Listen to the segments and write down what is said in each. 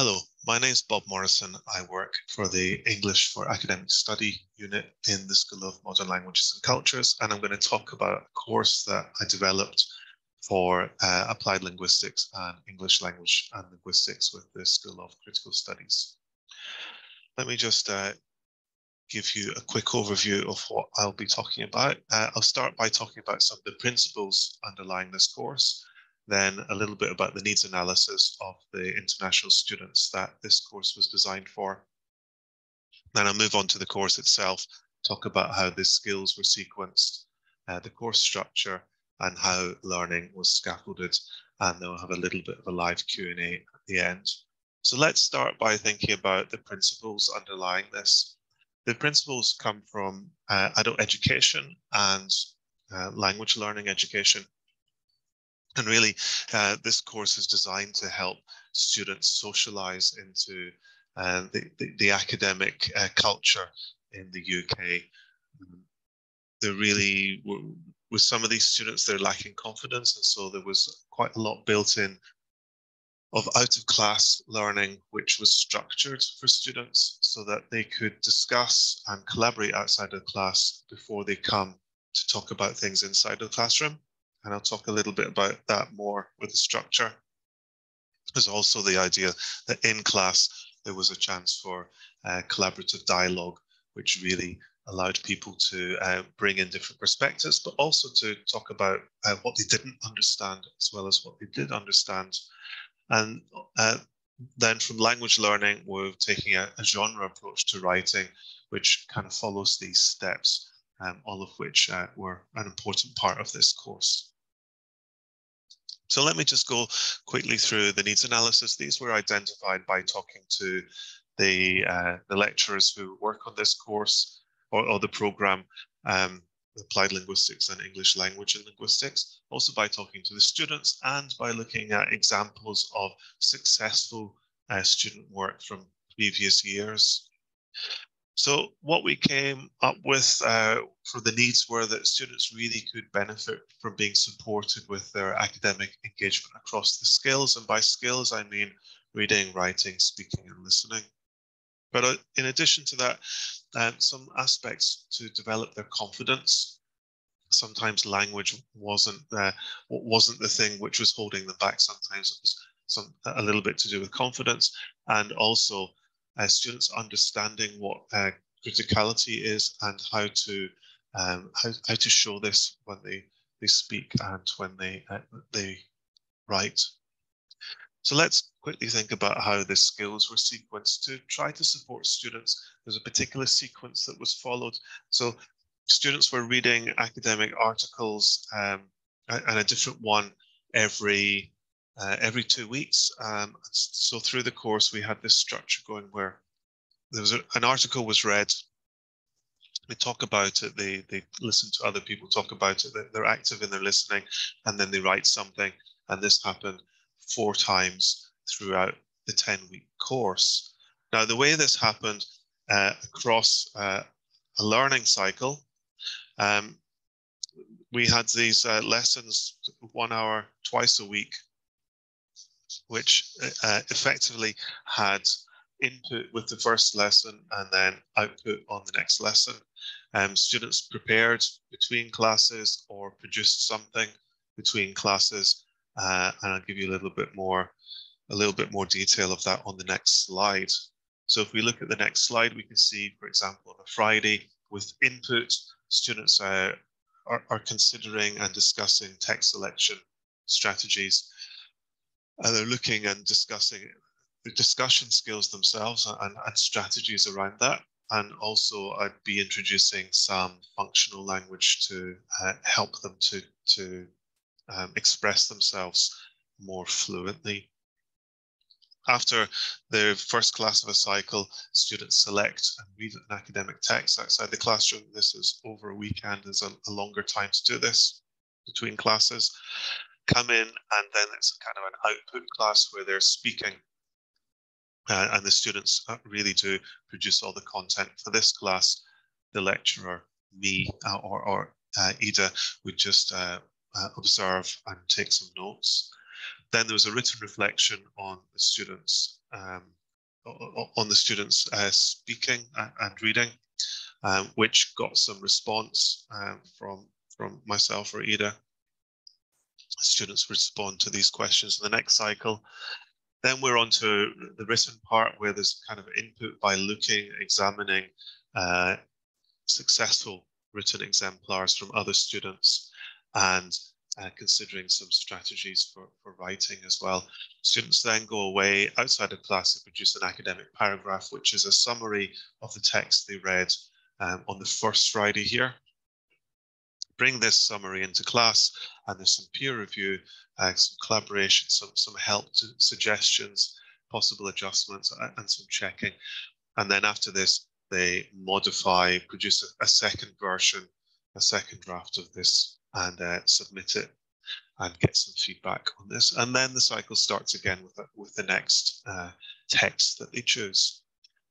Hello, my name is Bob Morrison. I work for the English for Academic Study unit in the School of Modern Languages and Cultures, and I'm going to talk about a course that I developed for applied linguistics and English language and linguistics with the School of Critical Studies. Let me just give you a quick overview of what I'll be talking about. I'll start by talking about some of the principles underlying this course, then a little bit about the needs analysis of the international students that this course was designed for. Then I'll move on to the course itself, talk about how the skills were sequenced, the course structure, and how learning was scaffolded. And then we'll have a little bit of a live Q&A at the end. So let's start by thinking about the principles underlying this. The principles come from adult education and language learning education. And really, this course is designed to help students socialize into the academic culture in the UK. There really, with some of these students, they're lacking confidence. And so there was quite a lot built in of out-of-class learning, which was structured for students so that they could discuss and collaborate outside of class before they come to talk about things inside the classroom. And I'll talk a little bit about that more with the structure. There's also the idea that in class, there was a chance for collaborative dialogue, which really allowed people to bring in different perspectives, but also to talk about what they didn't understand as well as what they did understand. And then from language learning, we're taking a genre approach to writing, which kind of follows these steps, all of which were an important part of this course. So let me just go quickly through the needs analysis. These were identified by talking to the lecturers who work on this course or the program, Applied Linguistics and English Language and Linguistics, also by talking to the students and by looking at examples of successful student work from previous years. So what we came up with for the needs were that students really could benefit from being supported with their academic engagement across the skills. And by skills, I mean reading, writing, speaking, and listening. But in addition to that, some aspects to develop their confidence. Sometimes language wasn't the thing which was holding them back. Sometimes it was a little bit to do with confidence, and also students understanding what criticality is and how to show this when they speak and when they write. So let's quickly think about how the skills were sequenced to try to support students. There's a particular sequence that was followed. So students were reading academic articles and a different one every 2 weeks. So through the course, we had this structure going where there was an article was read. They talk about it. They listen to other people talk about it. They're active in their listening, and then they write something. And this happened 4 times throughout the 10-week course. Now, the way this happened across a learning cycle, we had these lessons 1 hour twice a week, which effectively had input with the first lesson and then output on the next lesson. Students prepared between classes or produced something between classes, and I'll give you a little bit more detail of that on the next slide. So if we look at the next slide, we can see, for example, on a Friday with input, students are considering and discussing text selection strategies. They're looking and discussing the discussion skills themselves and strategies around that. And also I'd be introducing some functional language to help them to express themselves more fluently. After the first class of a cycle, students select and read an academic text outside the classroom. This is over a weekend, is a longer time to do this between classes. Come in, and then it's kind of an output class where they're speaking. And the students really do produce all the content for this class. The lecturer, me, or Ida would just observe and take some notes. Then there was a written reflection on the students' speaking and reading, which got some response from myself or Ida. Students respond to these questions in the next cycle. Then we're on to the written part, where there's kind of input by looking, examining successful written exemplars from other students, and considering some strategies for writing as well. Students then go away outside of class to produce an academic paragraph, which is a summary of the text they read on the first Friday here. Bring this summary into class, and there's some peer review, some collaboration, some help, suggestions, possible adjustments, and some checking. And then after this, they modify, produce a second version, a second draft of this, and submit it and get some feedback on this. And then the cycle starts again with the next text that they choose.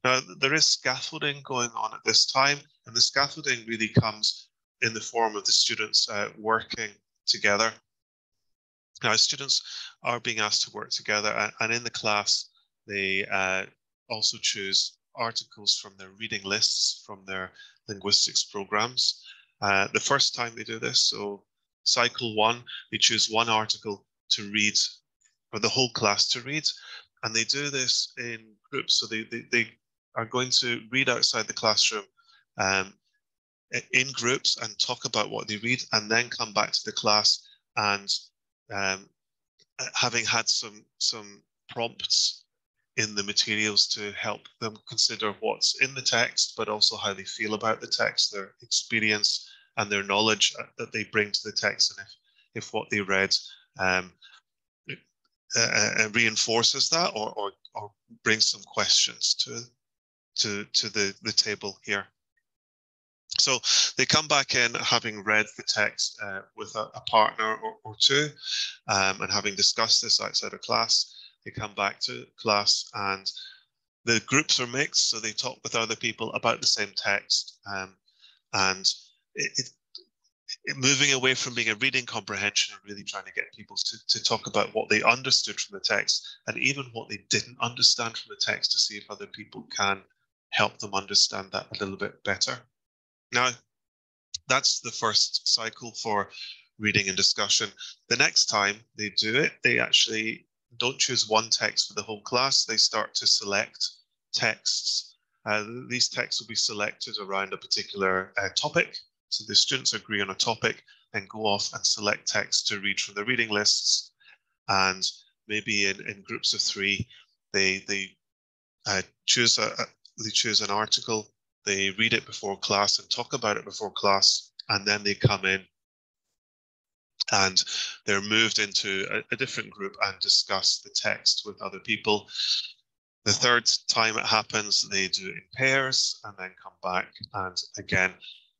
Now, there is scaffolding going on at this time, and the scaffolding really comes in the form of the students working together. Now, students are being asked to work together, and in the class, they also choose articles from their reading lists from their linguistics programs. The first time they do this, so cycle 1, they choose one article to read, for the whole class to read, and they do this in groups. So they are going to read outside the classroom in groups and talk about what they read, and then come back to the class and having had some prompts in the materials to help them consider what's in the text, but also how they feel about the text, their experience and their knowledge that they bring to the text, and if what they read reinforces that or brings some questions to the table here. So they come back in having read the text with a partner or two, and having discussed this outside of class. They come back to class, and the groups are mixed, so they talk with other people about the same text, and moving away from being a reading comprehension and really trying to get people to talk about what they understood from the text, and even what they didn't understand from the text, to see if other people can help them understand that a little bit better. Now, that's the first cycle for reading and discussion. The next time they do it, they actually don't choose one text for the whole class. They start to select texts. These texts will be selected around a particular topic. So the students agree on a topic and go off and select texts to read from the reading lists. And maybe in groups of 3, they choose an article. They read it before class and talk about it before class, and then they come in and they're moved into a different group and discuss the text with other people. The third time it happens, they do it in pairs and then come back and again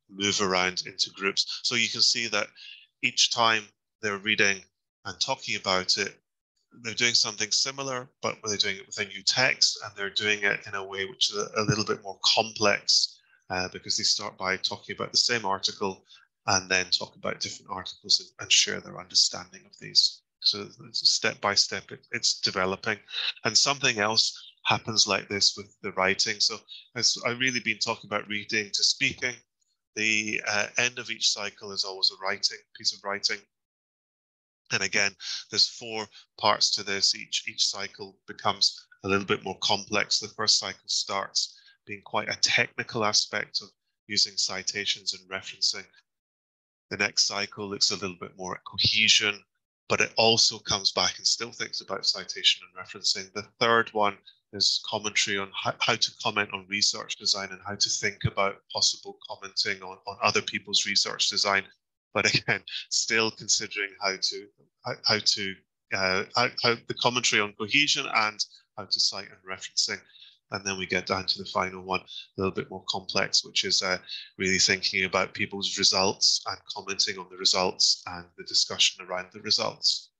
move around into groups. So you can see that each time they're reading and talking about it, they're doing something similar, but they're doing it with a new text, and they're doing it in a way which is a little bit more complex, because they start by talking about the same article and then talk about different articles and share their understanding of these. So step by step, it's developing. And something else happens like this with the writing. So as I've really been talking about reading to speaking, the end of each cycle is always a piece of writing. And again, there's 4 parts to this. Each cycle becomes a little bit more complex. The first cycle starts being quite a technical aspect of using citations and referencing. The next cycle looks a little bit more at cohesion, but it also comes back and still thinks about citation and referencing. The third one is commentary on how to comment on research design and how to think about possible commenting on other people's research design. But again, still considering how the commentary on cohesion and how to cite and referencing. And then we get down to the final one, a little bit more complex, which is really thinking about people's results and commenting on the results and the discussion around the results.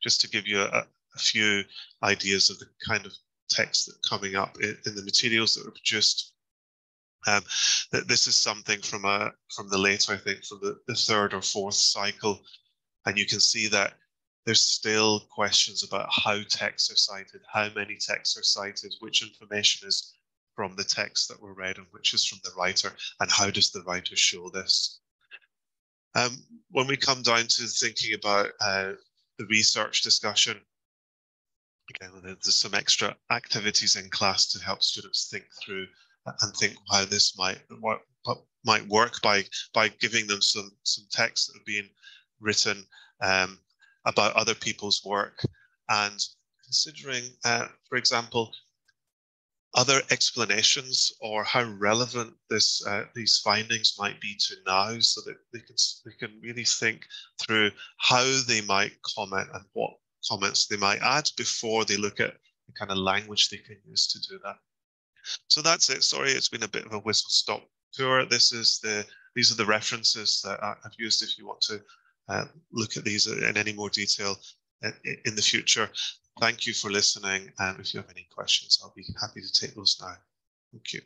Just to give you a few ideas of the kind of text that are coming up in the materials that were produced. This is something from the later, I think, from the 3rd or 4th cycle, and you can see that there's still questions about how texts are cited, how many texts are cited, which information is from the text that were read and which is from the writer, and how does the writer show this? When we come down to thinking about the research discussion, again, there's some extra activities in class to help students think through and think how this might work by giving them some texts that have been written about other people's work, and considering, for example, other explanations or how relevant these findings might be to now, so that they can really think through how they might comment and what comments they might add before they look at the kind of language they can use to do that. So that's it. Sorry, it's been a bit of a whistle-stop tour. These are the references that I've used if you want to look at these in any more detail in the future. Thank you for listening, and if you have any questions, I'll be happy to take those now. Thank you.